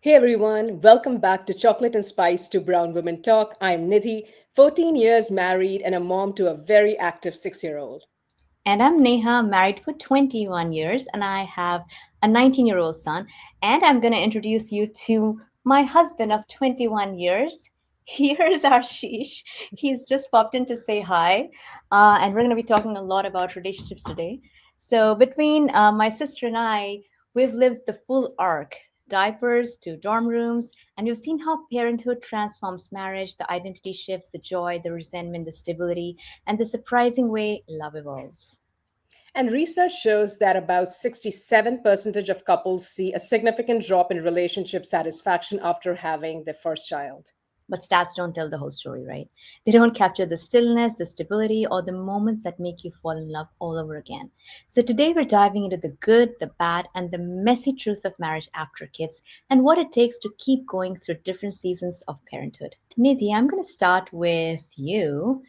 Hey everyone, welcome back to Chocolate and Spice to Brown Women Talk. I'm Nidhi, 14 years married and a mom to a very active 6-year-old. And I'm Neha, married for 21 years, and I have a 19-year-old son. And I'm going to introduce you to my husband of 21 years. Here's Ashish. He's just popped in to say hi. And we're going to be talking a lot about relationships today. So, between my sister and I, we've lived the full arc, diapers to dorm rooms, and we've seen how parenthood transforms marriage, the identity shifts, the joy, the resentment, the stability, and the surprising way love evolves. And research shows that about 67% of couples see a significant drop in relationship satisfaction after having their first child. But stats don't tell the whole story, right? They don't capture the stillness, the stability, or the moments that make you fall in love all over again. So today we're diving into the good, the bad, and the messy truth of marriage after kids and what it takes to keep going through different seasons of parenthood. Nidhi, I'm going to start with you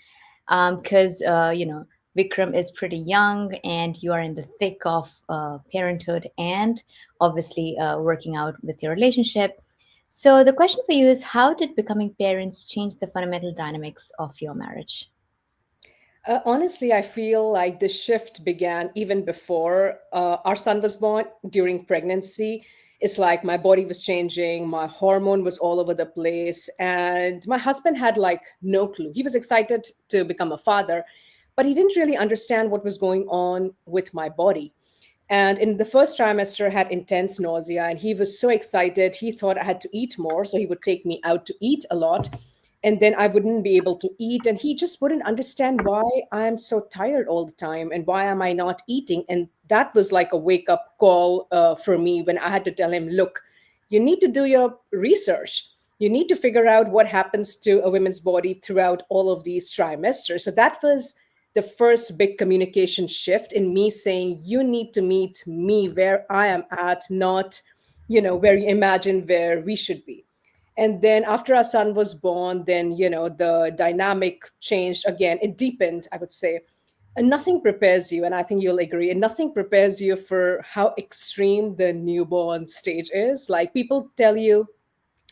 because, Vikram is pretty young and you are in the thick of parenthood and obviously working out with your relationship. So, the question for you is how did becoming parents change the fundamental dynamics of your marriage? Honestly, I feel like the shift began even before our son was born during pregnancy. It's like my body was changing, my hormone was all over the place, and my husband had like no clue. He was excited to become a father, but he didn't really understand what was going on with my body. And in the first trimester, I had intense nausea, and he was so excited. He thought I had to eat more, so he would take me out to eat a lot, and then I wouldn't be able to eat. And he just wouldn't understand why I'm so tired all the time and why am I not eating. And that was like a wake up call for me when I had to tell him, look, you need to do your research. You need to figure out what happens to a woman's body throughout all of these trimesters. So that was the first big communication shift in me saying, you need to meet me where I am at, not, where you imagine where we should be. And then after our son was born, then, the dynamic changed again. It deepened, I would say. And nothing prepares you, and I think you'll agree, and nothing prepares you for how extreme the newborn stage is. Like people tell you,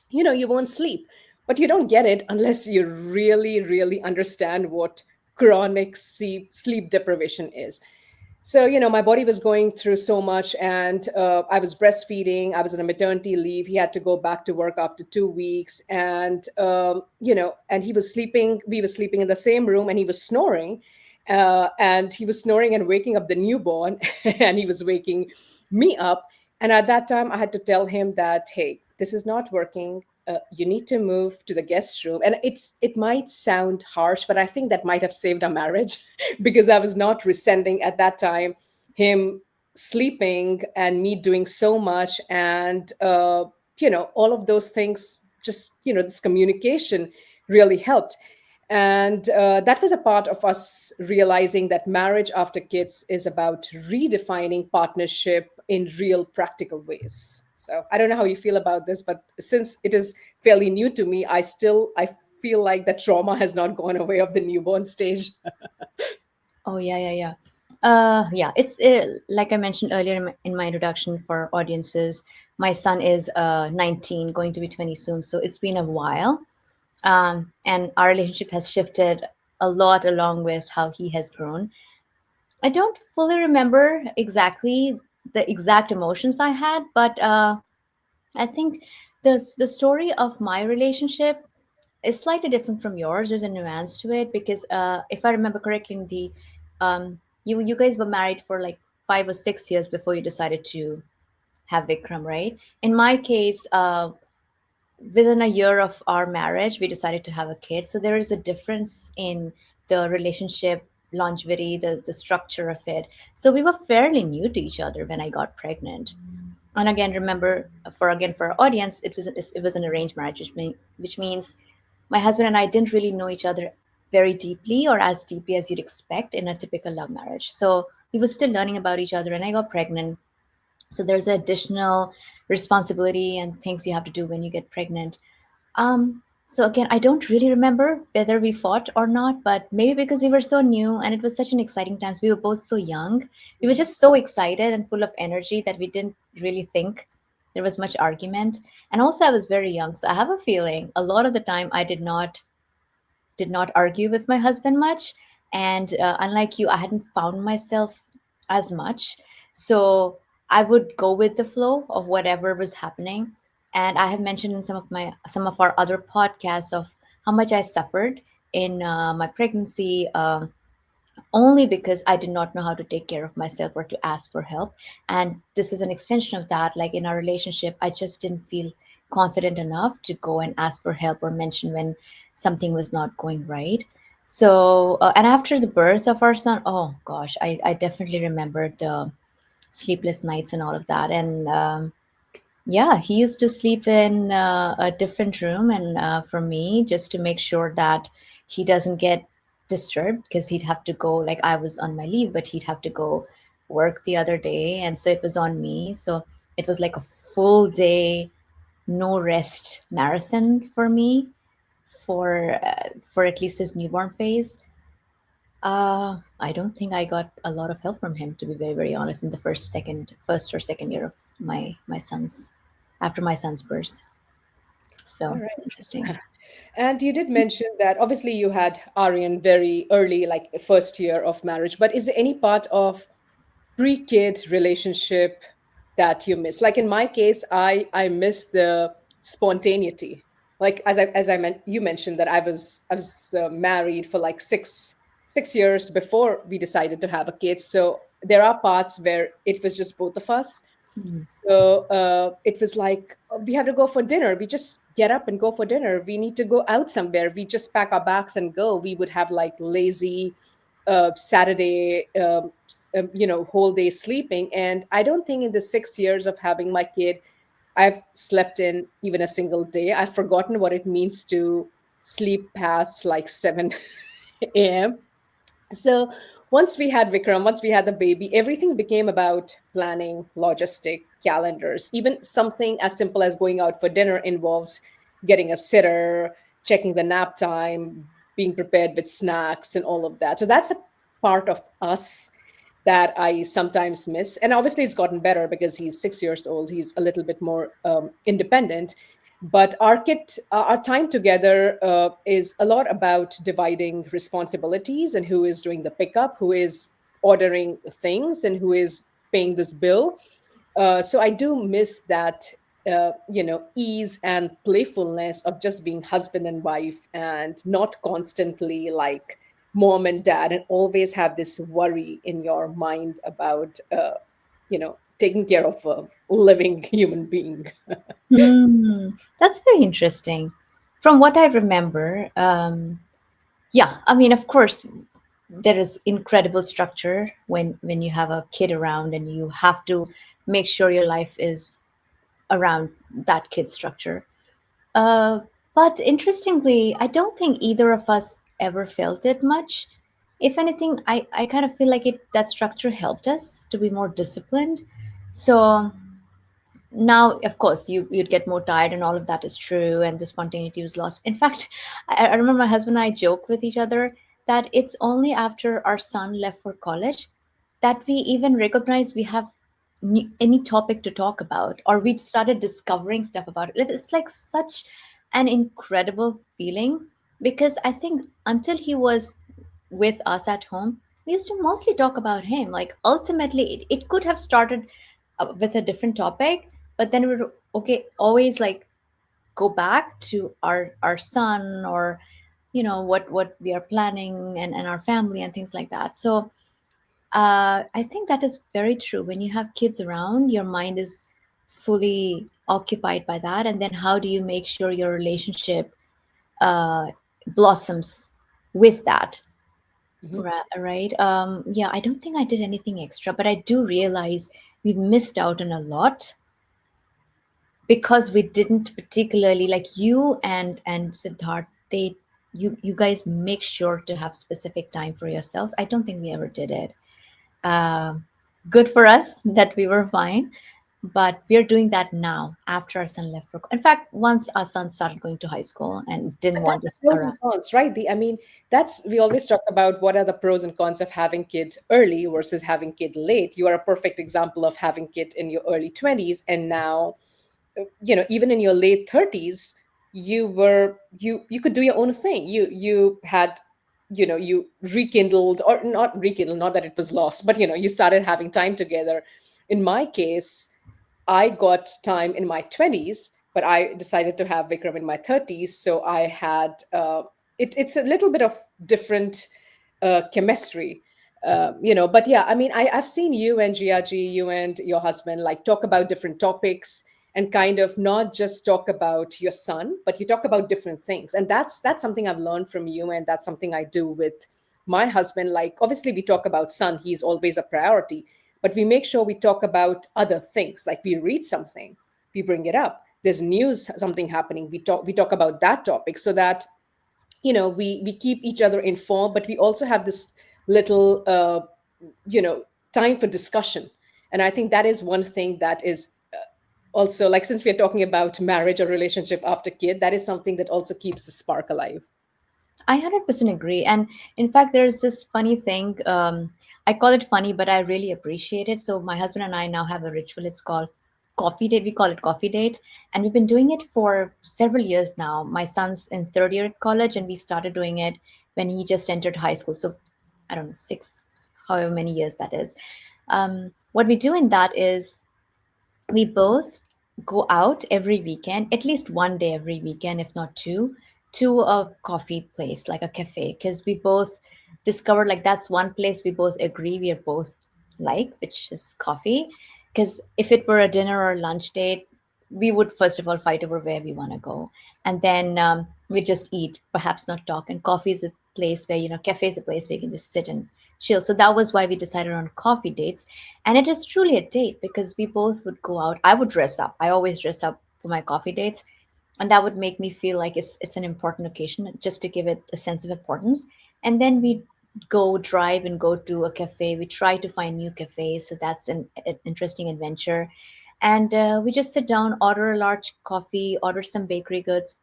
you won't sleep, but you don't get it unless you really, really understand what chronic sleep deprivation is. So, my body was going through so much, and I was breastfeeding. I was on a maternity leave. He had to go back to work after 2 weeks. And, and he was sleeping. We were sleeping in the same room, and he was snoring. And he was snoring and waking up the newborn, and he was waking me up. And at that time, I had to tell him that, hey, this is not working. You need to move to the guest room. And it might sound harsh, but I think that might have saved our marriage because I was not resenting at that time him sleeping and me doing so much. And, all of those things, just, this communication really helped. And that was a part of us realizing that marriage after kids is about redefining partnership in real practical ways. So I don't know how you feel about this, but since it is fairly new to me, I feel like the trauma has not gone away of the newborn stage. Oh, yeah, yeah, yeah. Yeah, it's like I mentioned earlier in my introduction for audiences, my son is 19, going to be 20 soon. So it's been a while. And our relationship has shifted a lot along with how he has grown. I don't fully remember exactly the exact emotions I had, but I think the story of my relationship is slightly different from yours. There's a nuance to it because if I remember correctly, in the you guys were married for like 5 or 6 years before you decided to have Vikram, right? In my case, within a year of our marriage, we decided to have a kid. So there is a difference in the relationship longevity, the structure of it. So we were fairly new to each other when I got pregnant. And again, remember, for our audience, it was an arranged marriage, which means my husband and I didn't really know each other very deeply or as deeply as you'd expect in a typical love marriage. So we were still learning about each other, and I got pregnant. So there's additional responsibility and things you have to do when you get pregnant. So again, I don't really remember whether we fought or not, but maybe because we were so new and it was such an exciting time. So we were both so young. We were just so excited and full of energy that we didn't really think there was much argument. And also I was very young, so I have a feeling a lot of the time I did not argue with my husband much. And unlike you, I hadn't found myself as much. So I would go with the flow of whatever was happening. And I have mentioned in some of our other podcasts of how much I suffered in my pregnancy. Only because I did not know how to take care of myself or to ask for help. And this is an extension of that. Like in our relationship, I just didn't feel confident enough to go and ask for help or mention when something was not going right. So, and after the birth of our son, oh gosh, I definitely remembered the sleepless nights and all of that. And yeah, he used to sleep in a different room, and for me, just to make sure that he doesn't get disturbed, because he'd have to go, like I was on my leave, but he'd have to go work the other day, and so it was on me. So it was like a full day, no rest marathon for me for at least his newborn phase. I don't think I got a lot of help from him, to be very, very honest, in the first or second year of my son's, after my son's birth. All So interesting. right. And you did mention that obviously you had Aryan very early, like first year of marriage, but is there any part of pre-kid relationship that you miss? Like in my case, I miss the spontaneity. Like you mentioned that I was married for like six years before we decided to have a kid. So there are parts where it was just both of us. Mm. So it was like, we have to go for dinner. We just get up and go for dinner. We need to go out somewhere. We just pack our bags and go. We would have like lazy Saturday, whole day sleeping. And I don't think in the 6 years of having my kid, I've slept in even a single day. I've forgotten what it means to sleep past like 7 a.m. So once we had Vikram, once we had the baby, everything became about planning, logistic, calendars. Even something as simple as going out for dinner involves getting a sitter, checking the nap time, being prepared with snacks and all of that. So that's a part of us that I sometimes miss. And obviously, it's gotten better because he's 6 years old. He's a little bit more independent. But our time together is a lot about dividing responsibilities and who is doing the pickup, who is ordering things, and who is paying this bill. So I do miss that, ease and playfulness of just being husband and wife, and not constantly like mom and dad, and always have this worry in your mind about, taking care of a living human being. Hmm, that's very interesting. From what I remember, yeah, I mean, of course, there is incredible structure when you have a kid around, and you have to make sure your life is around that kid structure. Uh, but interestingly, I don't think either of us ever felt it much. If anything, I kind of feel like that structure helped us to be more disciplined. So now, of course, you'd get more tired, and all of that is true, and the spontaneity was lost. In fact, I remember my husband and I joke with each other that it's only after our son left for college that we even recognize we have any topic to talk about, or we started discovering stuff about it. It's like such an incredible feeling, because I think until he was with us at home, we used to mostly talk about him. Like ultimately, it could have started with a different topic, but then we would, okay, always like go back to our son, or what we are planning, and our family and things like that. So I think that is very true. When you have kids around, your mind is fully occupied by that. And then how do you make sure your relationship uh, blossoms with that? Mhm. Right. Yeah, I don't think I did anything extra, but I do realize we missed out on a lot because we didn't particularly, like you and Siddharth, you guys make sure to have specific time for yourselves. I don't think we ever did it. Um Good for us that we were fine, but we're doing that now after our son left for. In fact, once our son started going to high school and didn't But want to that's sit the pros around. and cons, right? That's we always talk about what are the pros and cons of having kids early versus having kid late. You are a perfect example of having kid in your early 20s, and now even in your late 30s, you could do your own thing. You had, you rekindled, or not rekindled, not that it was lost, but you started having time together. In my case, I got time in my 20s, but I decided to have Vikram in my 30s. So I had, it's a little bit of different chemistry. But yeah, I mean, I've seen you and Giaji, you and your husband, like talk about different topics, and kind of not just talk about your son, but you talk about different things. And that's something I've learned from you, and that's something I do with my husband. Like, obviously we talk about son, he's always a priority, but we make sure we talk about other things. Like, we read something, we bring it up. There's news, something happening, we talk about that topic, so that we keep each other informed, but we also have this little you know time for discussion. And I think that is one thing that is also, like, since we are talking about marriage or relationship after kid, that is something that also keeps the spark alive. I 100% agree. And in fact, there's this funny thing. I call it funny, but I really appreciate it. So my husband and I now have a ritual. It's called coffee date. We call it coffee date. And we've been doing it for several years now. My son's in third year at college, and we started doing it when he just entered high school. So I don't know, six, however many years that is. What we do in that is we both go out every weekend, at least one day every weekend, if not two, to a coffee place, like a cafe, because we both discovered like that's one place we both agree we are both like, which is coffee. Because if it were a dinner or lunch date, we would first of all fight over where we want to go, and then we just eat, perhaps not talk. And coffee is a place where, cafe is a place where you can just sit and chill. So that was why we decided on coffee dates. And it is truly a date because we both would go out. I would dress up. I always dress up for my coffee dates. And that would make me feel like it's an important occasion, just to give it a sense of importance. And then we go drive and go to a cafe. We try to find new cafes. So that's an interesting adventure. And we just sit down, order a large coffee, order some bakery goods,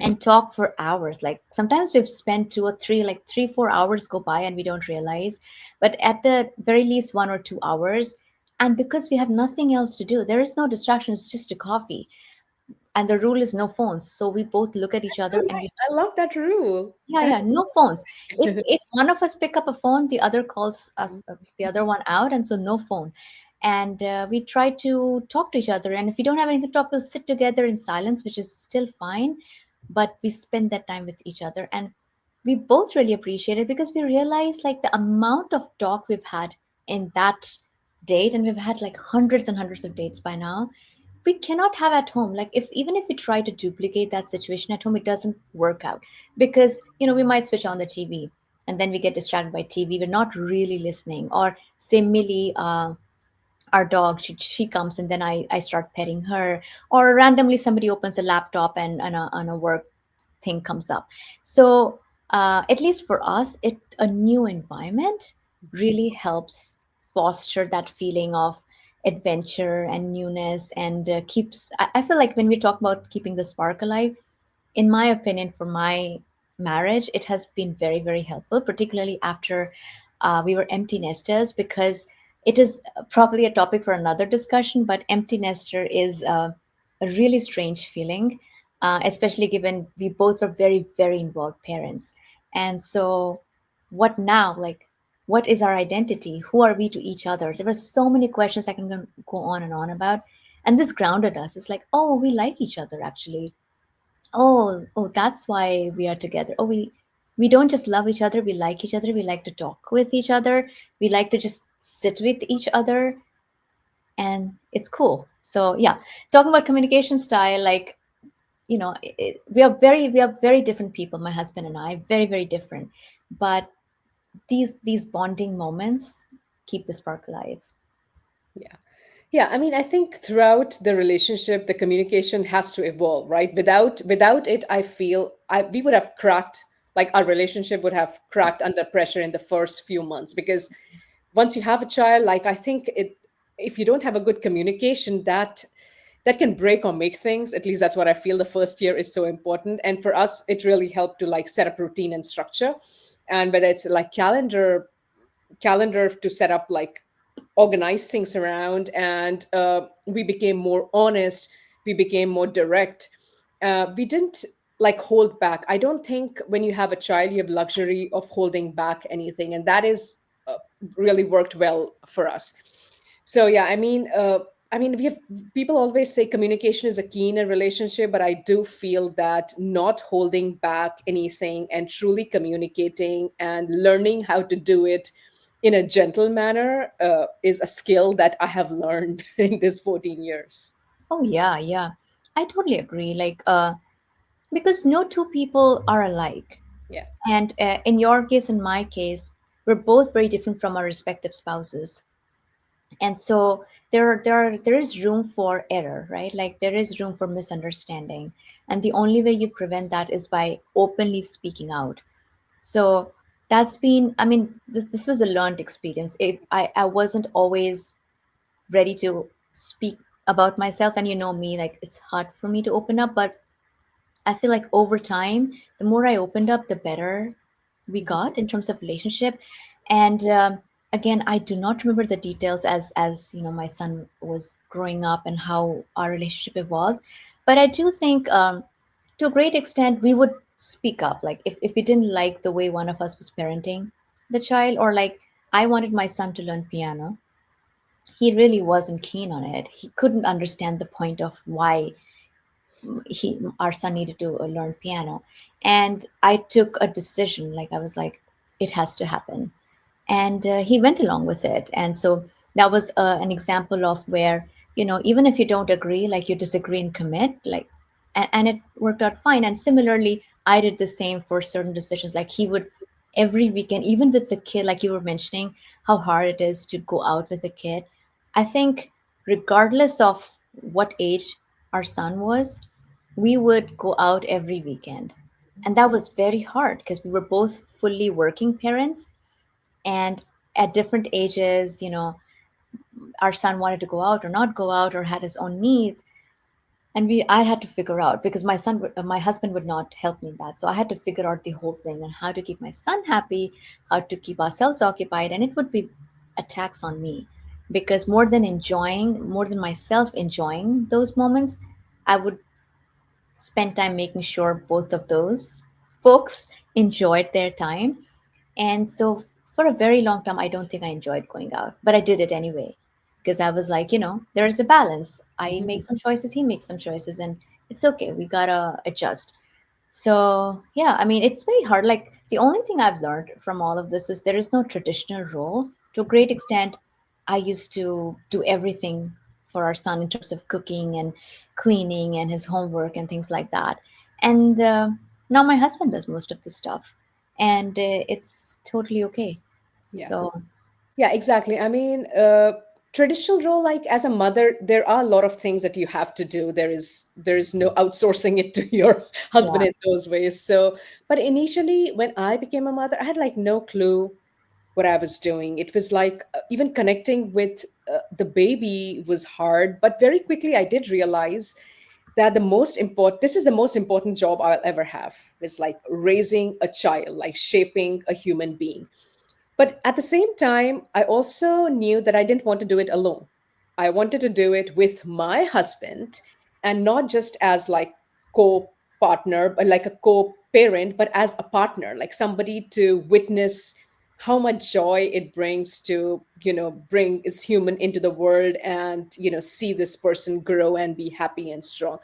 and talk for hours. Like sometimes we've spent two or three, like 3 4 hours go by and we don't realize, but at the very least 1 or 2 hours. And because we have nothing else to do, there is no distraction, it's just a coffee. And the rule is no phones, so we both look at each Oh, other and we, nice. I love that rule. yeah, That yeah, is no phones. if so if one of us pick up a phone, the other calls us, the other one out, and so no phone. And we try to talk to each other, and if we don't have anything to talk, we'll sit together in silence, which is still fine, but we spend that time with each other. And we both really appreciate it because we realize like the amount of talk we've had in that date, and we've had like hundreds and hundreds of dates by now, we cannot have at home. Like, if even if we try to duplicate that situation at home, it doesn't work out. Because we might switch on the TV, and then we get distracted by TV, we're not really listening. Or say Millie, our dog, she comes, and then I start petting her. Or randomly somebody opens a laptop, and a work thing comes up. So at least for us, a new environment really helps foster that feeling of adventure and newness, and keeps, I feel like when we talk about keeping the spark alive, in my opinion, for my marriage, it has been very, very helpful, particularly after we were empty nesters, because it is probably a topic for another discussion. But empty nester is a really strange feeling, especially given we both were very, very involved parents. And so, what now? Like, what is our identity? Who are we to each other? There were so many questions I can go on and on about. And this grounded us. It's like, oh, we like each other actually. Oh, that's why we are together. Oh, we don't just love each other, we like each other, we like to talk with each other, we like to just sit with each other, and it's cool. So yeah, talking about communication style, like, we are very different people, my husband and I, very, very different. But these bonding moments keep the spark alive. yeah. Yeah, I mean, I think throughout the relationship, the communication has to evolve, right? Without it, I feel we would have cracked, like our relationship would have cracked under pressure in the first few months. Because once you have a child, like, I think if you don't have a good communication, that can break or make things. At least that's what I feel. The first year is so important. And for us, it really helped to like set up routine and structure. And whether it's like calendar to set up, like, organize things around. And we became more honest. we became more direct. We didn't like hold back. I don't think when you have a child, you have luxury of holding back anything. And that is really worked well for us. So yeah, I mean, we have people always say communication is a key in a relationship, but I do feel that not holding back anything and truly communicating and learning how to do it in a gentle manner is a skill that I have learned in this 14 years. Oh yeah, yeah. I totally agree. Because no two people are alike. Yeah. And in your case, in my case, we're both very different from our respective spouses. And so there is room for error, right? Like there is room for misunderstanding. And the only way you prevent that is by openly speaking out. So that's been, I mean, this was a learned experience. I wasn't always ready to speak about myself. And you know me, like it's hard for me to open up, but I feel like over time, the more I opened up, the better we Mhm. got in terms of relationship. And again, I do not remember the details as you know my son was growing up and how our relationship evolved. But I do think, to a great extent, we would speak up. Like if we didn't like the way one of us was parenting the child, or like I wanted my son to learn piano, he really wasn't keen on it. He couldn't understand the point of why he our son needed to learn piano. And I took a decision, like I was like, it has to happen. And he went along with it. And so that was an example of where, you know, even if you don't agree, like you disagree and commit, like, and it worked out fine. And similarly, I did the same for certain decisions. Like he would every weekend, even with the kid, like you were mentioning how hard it is to go out with a kid. I think regardless of what age our son was, we would go out every weekend. And that was very hard because we were both fully working parents, and at different ages, you know, our son wanted to go out or not go out or had his own needs. And I had to figure out, because my husband would not help me in that. So I had to figure out the whole thing and how to keep my son happy, how to keep ourselves occupied. And it would be a tax on me, because more than myself enjoying those moments, I would spend time making sure both of those folks enjoyed their time. And so for a very long time, I don't think I enjoyed going out, but I did it anyway, because I was like, you know, there's a balance. I Mhm. make some choices, he makes some choices, and it's okay. We gotta adjust. So yeah, I mean, it's very hard. Like the only thing I've learned from all of this is there is no traditional role. To a great extent, I used to do everything for our son in terms of cooking and cleaning and his homework and things like that. And now my husband does most of the stuff, and it's totally okay. Yeah. So Yeah, exactly. I mean, traditional role, like as a mother, there are a lot of things that you have to do. There is no outsourcing it to your husband yeah, in those ways. So, but initially, when I became a mother, I had like no clue what I was doing. It was like even connecting with the baby was hard. But very quickly, I did realize that this is the most important job I'll ever have. It's like raising a child, like shaping a human being. But at the same time, I also knew that I didn't want to do it alone. I wanted to do it with my husband, and not just as like co-partner, but like a co-parent, but as a partner, like somebody to witness how much joy it brings to, bring this human into the world and, see this person grow and be happy and strong.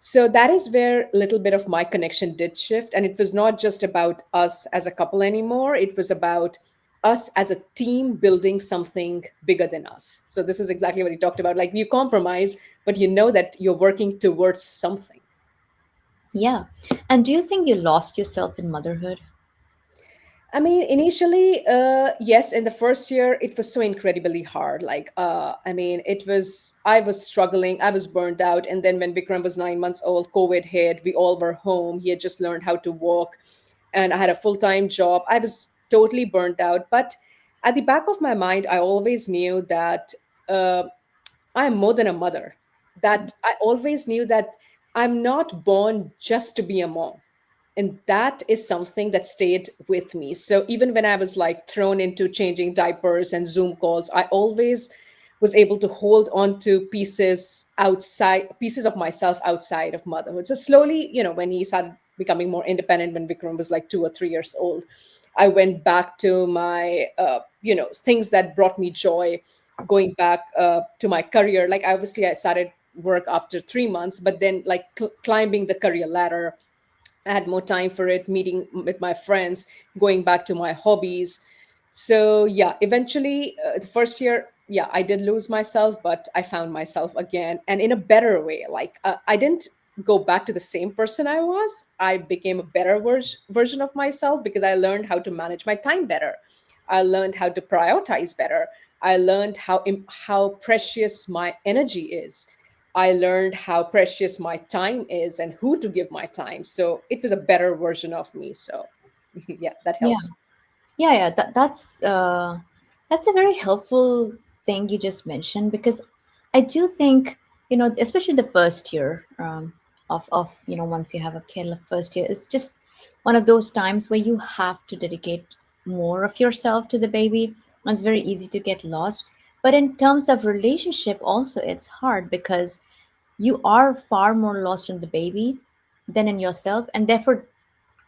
So that is where a little bit of my connection did shift. And it was not just about us as a couple anymore. It was about us as a team building something bigger than us. So this is exactly what he talked about. Like you compromise, but you know that you're working towards something. yeah. And do you think you lost yourself in motherhood? I mean, initially, yes, in the first year, it was so incredibly hard. Like, I was struggling, I was burned out. And then when Vikram was 9 months old, COVID hit, we all were home. He had just learned how to walk, and I had a full time job. I was totally burnt out. But at the back of my mind, I always knew that uh, I'm more than a mother. That I always knew that I'm not born just to be a mom. And that is something that stayed with me. So even when I was like thrown into changing diapers and Zoom calls, I always was able to hold on to pieces of myself outside of motherhood. So slowly, when he started becoming more independent, when Vikram was like 2 or 3 years old, I went back to my things that brought me joy, going back to my career. Like, obviously I started work after 3 months, but then like climbing the career ladder, I had more time for it, meeting with my friends, going back to my hobbies. So, yeah, eventually, the first year, yeah, I did lose myself, but I found myself again and in a better way. Like, I didn't go back to the same person I was. I became a better version of myself because I learned how to manage my time better. I learned how to prioritize better. I learned how precious my energy is. I learned how precious my time is and who to give my time. So it was a better version of me. So yeah, that Yeah. helped. Yeah. That's a very helpful thing you just mentioned, because I do think, especially the first year, of once you have a kid, the first year is just one of those times where you have to dedicate more of yourself to the baby. And it's very easy to get lost. But in terms of relationship, also it's hard because you are far more lost in the baby than in yourself, and therefore,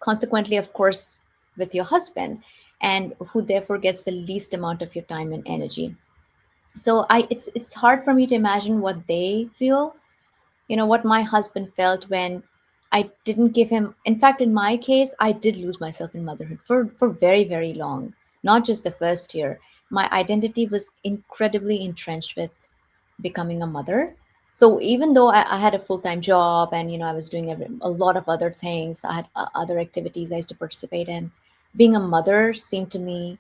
consequently, of course, with your husband, and who therefore gets the least amount of your time and energy. So it's hard for me to imagine what they feel, what my husband felt when I didn't give him. In fact, in my case, I did lose myself in motherhood for very, very long, not just the first year. My identity was incredibly entrenched with becoming a mother. So even though I had a full-time job, and I was doing a lot of other things, I had other activities I used to participate in, being a mother seemed to me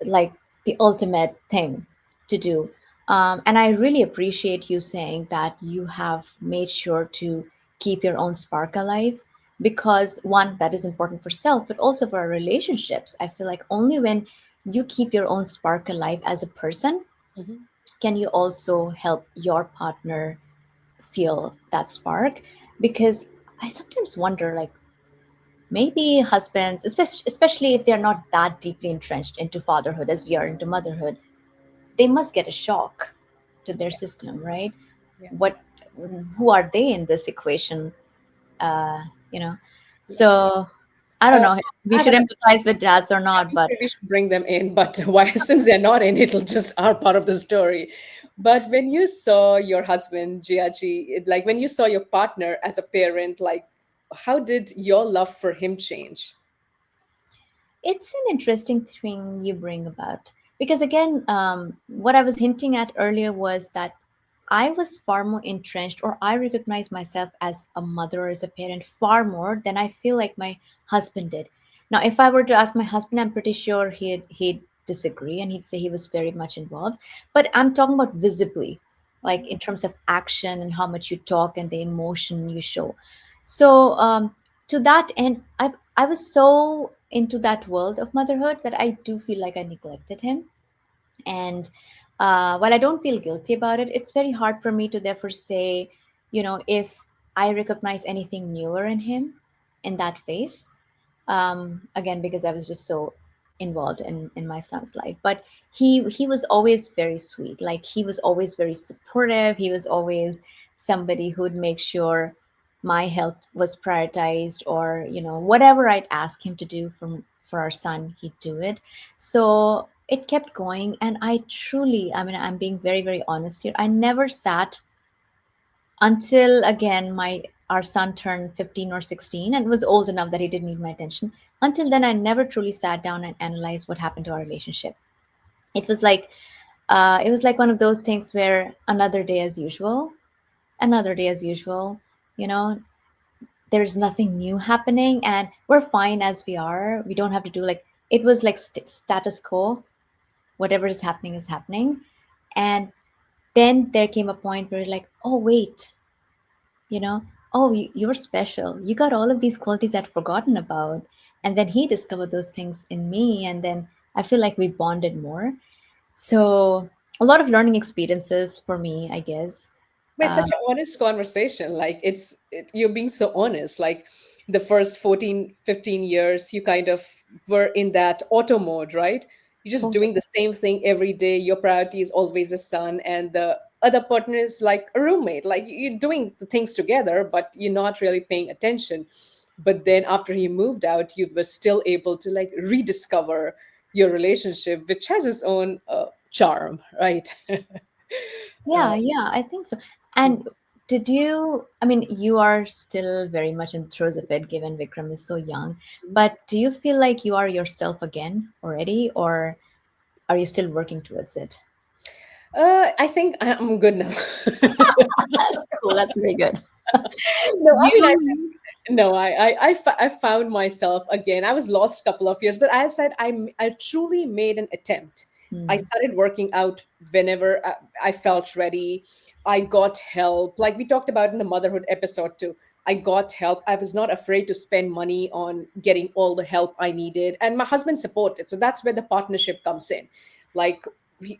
like the ultimate thing to do. And I really appreciate you saying that you have made sure to keep your own spark alive, because one, that is important for self, but also for our relationships. I feel like only when you keep your own spark alive as a person Mhm. can you also help your partner feel that spark. Because I sometimes wonder, like, maybe husbands, especially if they're not that deeply entrenched into fatherhood as we are into motherhood, they must get a shock to their Yeah, system, right? yeah, What, who are they in this equation? Uh, you know, yeah. so I don't Uh, know. We I have should an empathize with dads or Yeah, not, but we should bring them in, but why? Since they're not in, it'll just are part of the story. But when you saw your husband, Jiaji, like when you saw your partner as a parent, like how did your love for him change? it's an interesting thing you bring about, because again, what I was hinting at earlier was that I was far more entrenched, or I recognized myself as a mother, as a parent, far more than I feel like my husband did. Now, if I were to ask my husband, I'm pretty sure he'd disagree and he'd say he was very much involved. But I'm talking about visibly, like in terms of action and how much you talk and the emotion you show. So to that end, I was so into that world of motherhood that I do feel like I neglected him. And while I don't feel guilty about it, it's very hard for me to therefore say, if I recognize anything newer in him in that phase. Again, because I was just so involved in my son's life. But he was always very sweet. Like, he was always very supportive. He was always somebody who'd make sure my health was prioritized, or whatever I'd ask him to do for our son, he'd do it. So it kept going, and I truly, I mean, I'm being very, very honest here, I never sat until, again, my our son turned 15 or 16 and was old enough that he didn't need my attention. Until then, I never truly sat down and analyzed what happened to our relationship. It was like one of those things where another day as usual, you know there's nothing new happening, and we're fine as we are. We don't have to do, like, it was like status quo. Whatever is happening is happening. And then there came a point where, like, oh wait, you know oh, you're special, you got all of these qualities I'd forgotten about. And then he discovered those things in me, and then I feel like we bonded more. So a lot of learning experiences for me, I guess. But it's uh, such an honest conversation. Like you're being so honest. Like the first 14, 15 years, you kind of were in that auto mode, right? You're just Oh, doing the same thing every day. Your priority is always a son, and the other partner is like a roommate. Like you're doing the things together, but you're not really paying attention. But then after he moved out, you were still able to like rediscover your relationship, which has its own charm, right? uh, yeah, yeah, I think so. And did you, I mean, you are still very much in the throes of it, given Vikram is so young, but do you feel like you are yourself again already, or are you still working towards it? I think I'm good now. That's cool. That's very good. No, I mean, You, no, I found myself again. I was lost a couple of years, but I said I truly made an attempt. I hmm. started working out whenever I felt ready. I got help, like we talked about in the motherhood episode too. I got help. I was not afraid to spend money on getting all the help I needed, and my husband supported. So that's where the partnership comes in. Like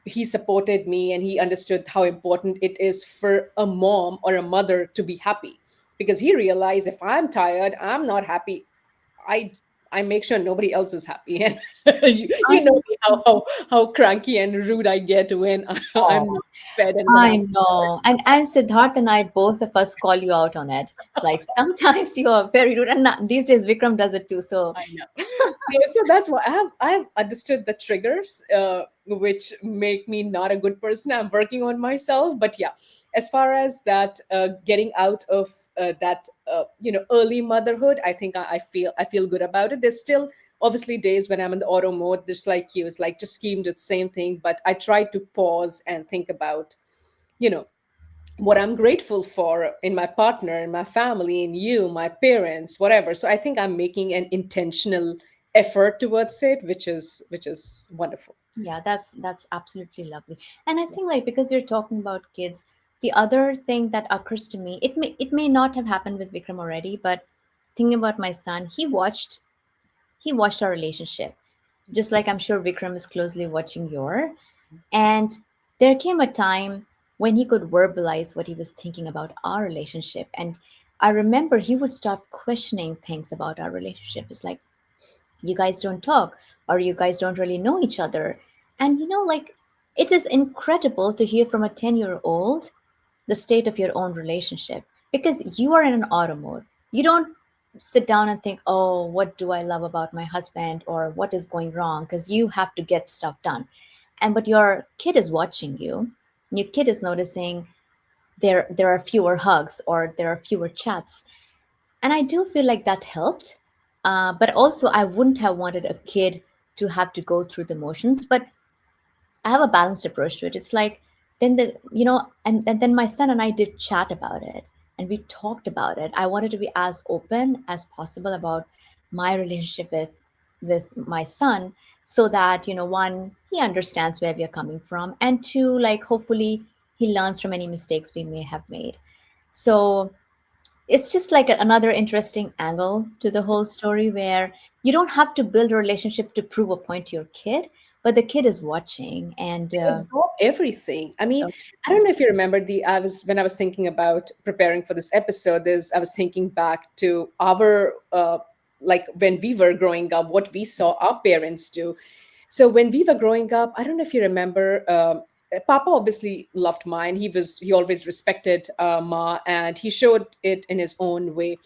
he supported me, and he understood how important it is for a mom or a mother to be happy, because he realized if I'm tired, I'm not happy, i I make sure nobody else is happy. And you know me, how cranky and rude I get when I'm I not fed and when I I'm know. And Siddharth and I, both of us call you out on it. It's like sometimes you are very rude, and these days Vikram does it too. So I know. So that's why I've understood the triggers, which make me not a good person. I'm working on myself, but yeah, as far as that, getting out of that, early motherhood, I think I feel good about it. There's still obviously days when I'm in the auto mode, just like you. It's like just scheme the same thing, but I try to pause and think about, you know, what I'm grateful for in my partner, in my family, in you, my parents, whatever. So I think I'm making an intentional effort towards it, which is wonderful. yeah, that's absolutely lovely. And I think like because we're talking about kids, the other thing that occurs to me, it may not have happened with Vikram already, but thinking about my son, he watched our relationship, just like I'm sure Vikram is closely watching your. And there came a time when he could verbalize what he was thinking about our relationship. And I remember he would start questioning things about our relationship. It's like, you guys don't talk, or you guys don't really know each other. And like, it is incredible to hear from a 10-year-old the state of your own relationship, because you are in an auto mode. You don't sit down and think, oh, what do I love about my husband, or what is going wrong, because you have to get stuff done. And but your kid is watching you. Your kid is noticing there are fewer hugs, or there are fewer chats. And I do feel like that helped. But also, I wouldn't have wanted a kid to have to go through the motions. But I have a balanced approach to it. It's like, then and then my son and I did chat about it, and we talked about it. I wanted to be as open as possible about my relationship with my son, so that one, he understands where we are coming from, and two, like, hopefully he learns from any mistakes we may have made. So it's just like another interesting angle to the whole story, where you don't have to build a relationship to prove a point to your kid, but the kid is watching. And They absorb everything. I mean, so I don't know if you remember I was when I was thinking about preparing for this episode, I was thinking back to our like when we were growing up, what we saw our parents do. So when we were growing up, I don't know if you remember, Papa obviously loved Ma, and he always respected Ma, and he showed it in his own way.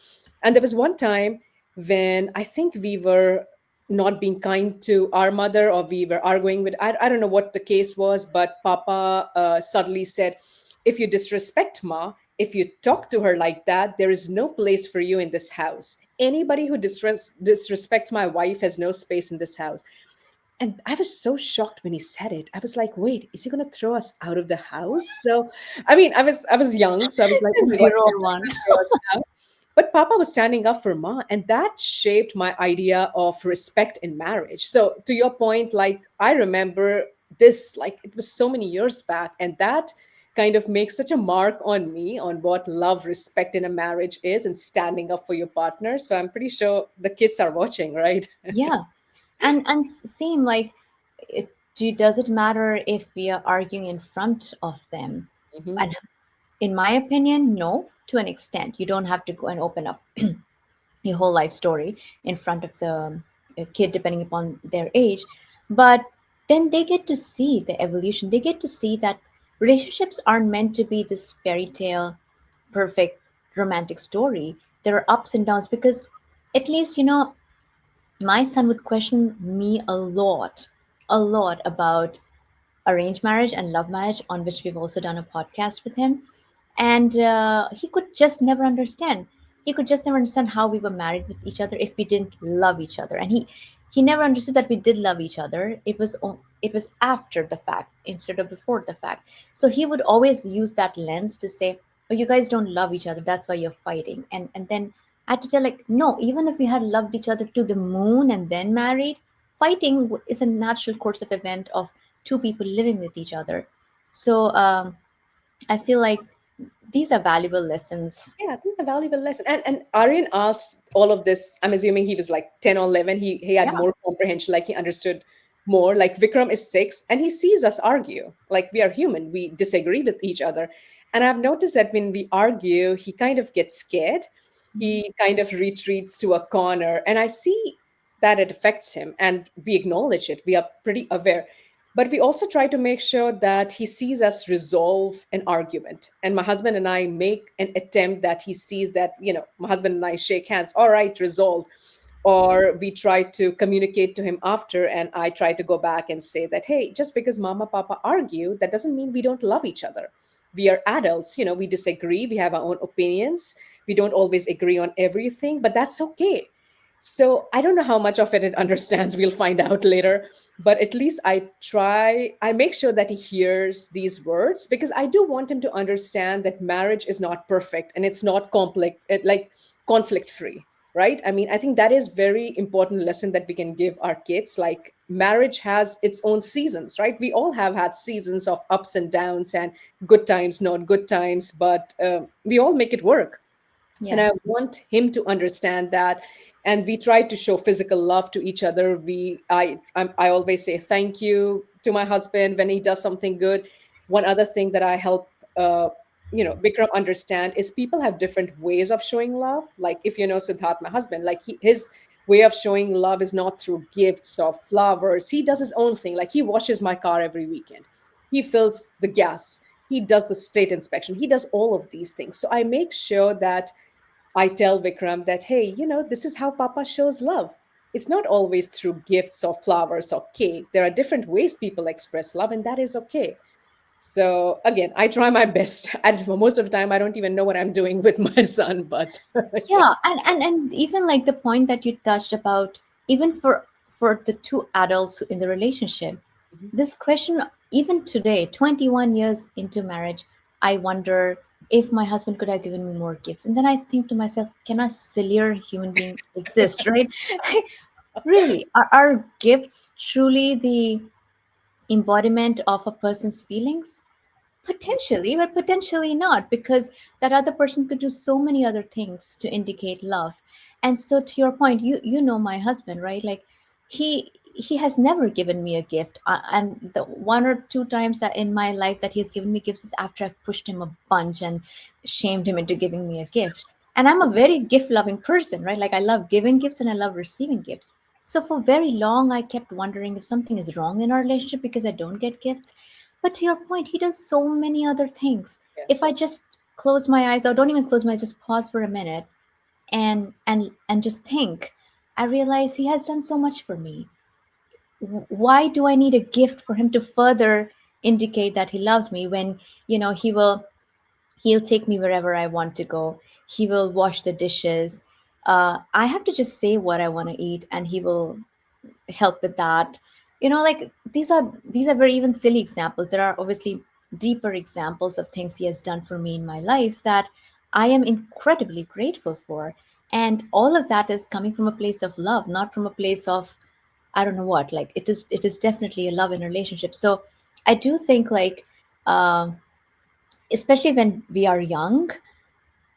And there was one time when I think we were not being kind to our mother, or we were arguing with, I don't know what the case was, but Papa suddenly said, if you disrespect Ma, if you talk to her like that, there is no place for you in this house. Anybody who disrespects my wife has no space in this house. And I was so shocked when he said it. I was like, wait, is he going to throw us out of the house? So, I mean, I was young, so I was like, oh my god, zero he's or one. going to throw us out. But Papa was standing up for Ma, and that shaped my idea of respect in marriage. So, to your point, like, I remember this, like, it was so many years back, and that kind of makes such a mark on me on what love, respect in a marriage is, and standing up for your partner. So, I'm pretty sure the kids are watching, right? Yeah. And same, like, does it matter if we are arguing in front of them? Hmm. And in my opinion, no. To an extent, you don't have to go and open up your whole life story in front of the kid, depending upon their age. But then they get to see the evolution. They get to see that relationships aren't meant to be this fairy tale, perfect romantic story. There are ups and downs because at least, my son would question me a lot about arranged marriage and love marriage, on which we've also done a podcast with him. And he could just never understand. He could just never understand how we were married with each other if we didn't love each other. And he never understood that we did love each other. It was after the fact instead of before the fact. So he would always use that lens to say, "Oh, you guys don't love each other. That's why you're fighting." And then I had to tell, like, no, even if we had loved each other to the moon and then married, fighting is a natural course of event of two people living with each other. So I feel like these are valuable lessons. Yeah, these are valuable lessons. And Aryan asked all of this. I'm assuming he was like 10 or 11. He had Yeah. more comprehension, like he understood more. Like Vikram is 6 and he sees us argue. Like we are human, we disagree with each other. And I've noticed that when we argue, he kind of gets scared. Mhm. He kind of retreats to a corner. And I see that it affects him and we acknowledge it. We are pretty aware. But we also try to make sure that he sees us resolve an argument. And my husband and I make an attempt that he sees that, my husband and I shake hands, all right, resolve. Or we try to communicate to him after, and I try to go back and say that, hey, just because mama, papa argue, that doesn't mean we don't love each other. We are adults, we disagree, we have our own opinions, we don't always agree on everything, but that's okay. So I don't know how much of it understands. We'll find out later, but at least I make sure that he hears these words, because I do want him to understand that marriage is not perfect and it's not conflict free, right? I mean, I think that is very important lesson that we can give our kids. Like marriage has its own seasons, right? We all have had seasons of ups and downs and good times, not good times, but we all make it work. And Yeah. I want him to understand that. And we try to show physical love to each other. I always say thank you to my husband when he does something good. One other thing that I help Vikram understand is people have different ways of showing love. Like if Siddharth, my husband, like his way of showing love is not through gifts or flowers. He does his own thing. Like he washes my car every weekend, he fills the gas, he does the state inspection, he does all of these things. So I make sure that I tell Vikram that, hey, this is how Papa shows love. It's not always through gifts or flowers or cake. There are different ways people express love, and that is okay. So again, I try my best. And most of the time, I don't even know what I'm doing with my son, but yeah. Yeah, and even like the point that you touched about, even for the two adults in the relationship, Mhm. this question, even today, 21 years into marriage, I wonder if my husband could have given me more gifts. And then I think to myself, can a sillier human being exist, right? Really, are gifts truly the embodiment of a person's feelings? Potentially, but potentially not, because that other person could do so many other things to indicate love. And so, to your point, you know my husband, right? Like he has never given me a gift, and the one or two times that in my life that he's given me gifts is after I've pushed him a bunch and shamed him into giving me a gift. And I'm a very gift loving person, right? Like I love giving gifts and I love receiving gifts. So for very long, I kept wondering if something is wrong in our relationship because I don't get gifts. But to your point, he does so many other things. Yeah. If I just close my eyes, or don't even close my eyes, just pause for a minute and just think, I realize he has done so much for me. Why do I need a gift for him to further indicate that he loves me when, he'll take me wherever I want to go. He will wash the dishes. I have to just say what I want to eat, and he will help with that. Like these are very even silly examples. There are obviously deeper examples of things he has done for me in my life that I am incredibly grateful for. And all of that is coming from a place of love, not from a place of I don't know what. Like it is definitely a love in a relationship. So I do think, like, um especially when we are young,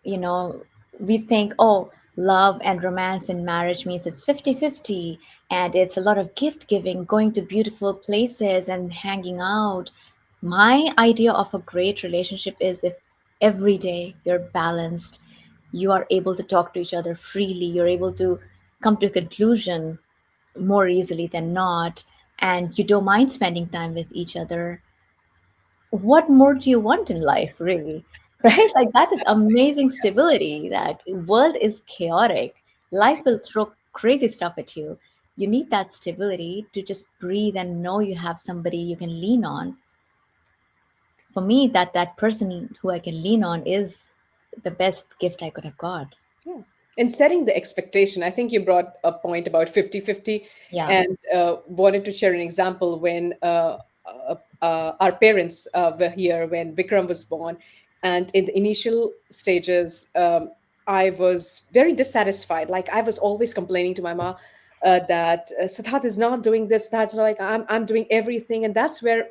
you know we think, oh, love and romance in marriage means it's 50-50, and it's a lot of gift giving, going to beautiful places and hanging out. My idea of a great relationship is if every day you're balanced, you are able to talk to each other freely, you're able to come to a conclusion more easily than not, and you don't mind spending time with each other, what more do you want in life, really? Right? Like that is amazing stability. That world is chaotic. Life will throw crazy stuff at you. You need that stability to just breathe and know you have somebody you can lean on. For me, that person who I can lean on is the best gift I could have got. Yeah. And setting the expectation, I think you brought a point about 50-50, Yeah. and wanted to share an example when our parents were here when Vikram was born. And in the initial stages, I was very dissatisfied. Like I was always complaining to my mom that Siddharth is not doing this. That's not like I'm doing everything. And that's where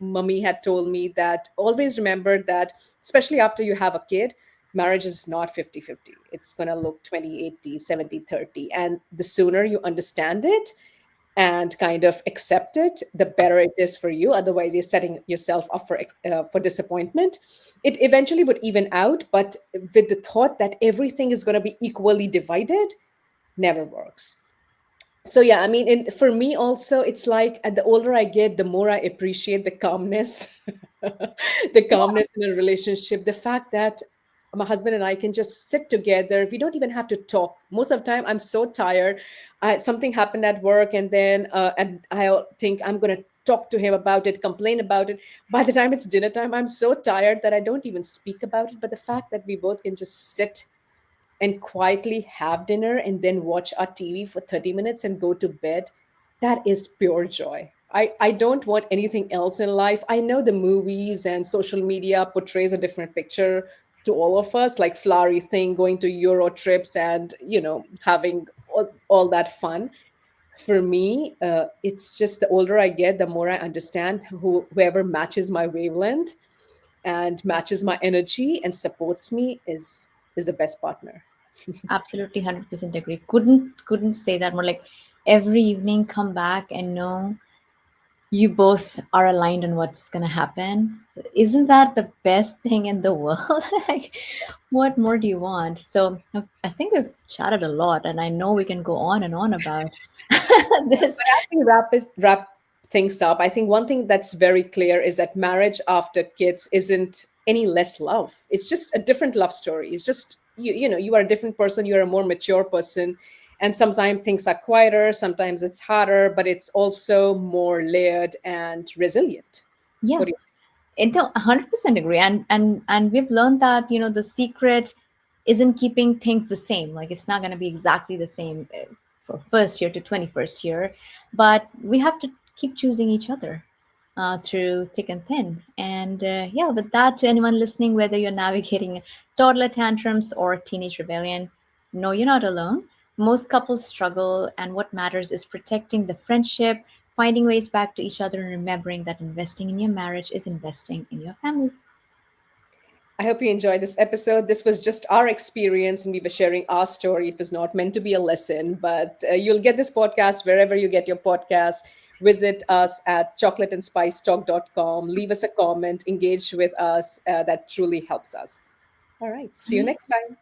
mummy had told me that always remember that, especially after you have a kid, marriage is not 50-50. It's going to look 20-80, 70-30. And the sooner you understand it and kind of accept it, the better it is for you. Otherwise, you're setting yourself up for disappointment. It eventually would even out, but with the thought that everything is going to be equally divided, never works. So yeah, I mean, for me also, it's like at the older I get, the more I appreciate the calmness, the calmness in a relationship, the fact that my husband and I can just sit together. We don't even have to talk. Most of the time, I'm so tired. Something happened at work, and I think I'm going to talk to him about it, complain about it. By the time it's dinner time, I'm so tired that I don't even speak about it. But the fact that we both can just sit and quietly have dinner and then watch our TV for 30 minutes and go to bed, that is pure joy. I don't want anything else in life. I know the movies and social media portrays a different picture to all of us, like flowery thing, going to Euro trips and, having all that fun. For me, it's just the older I get, the more I understand whoever matches my wavelength and matches my energy and supports me is the best partner. Absolutely 100% agree. Couldn't say that more. Like every evening come back and know you both are aligned on what's going to happen. Isn't that the best thing in the world? Like what more do you want? So I think we've chatted a lot, and I know we can go on and on about this. But as we wrap things up, I think one thing that's very clear is that marriage after kids isn't any less love. It's just a different love story. It's just you are a different person. You're a more mature person, and sometimes things are quieter. Sometimes it's harder, but it's also more layered and resilient. Yeah. What do you? It don't 100% agree, and we've learned that the secret isn't keeping things the same. Like it's not going to be exactly the same for first year to 21st year, but we have to keep choosing each other through thick and thin. And yeah, with that, to anyone listening, whether you're navigating toddler tantrums or teenage rebellion, no, you're not alone. Most couples struggle, and what matters is protecting the friendship, finding ways back to each other, and remembering that investing in your marriage is investing in your family. I hope you enjoyed this episode. This was just our experience, and we were sharing our story. It was not meant to be a lesson, but you'll get this podcast wherever you get your podcast. Visit us at chocolateandspicetalk.com. Leave us a comment, engage with us. That truly helps us. All right. See you next time.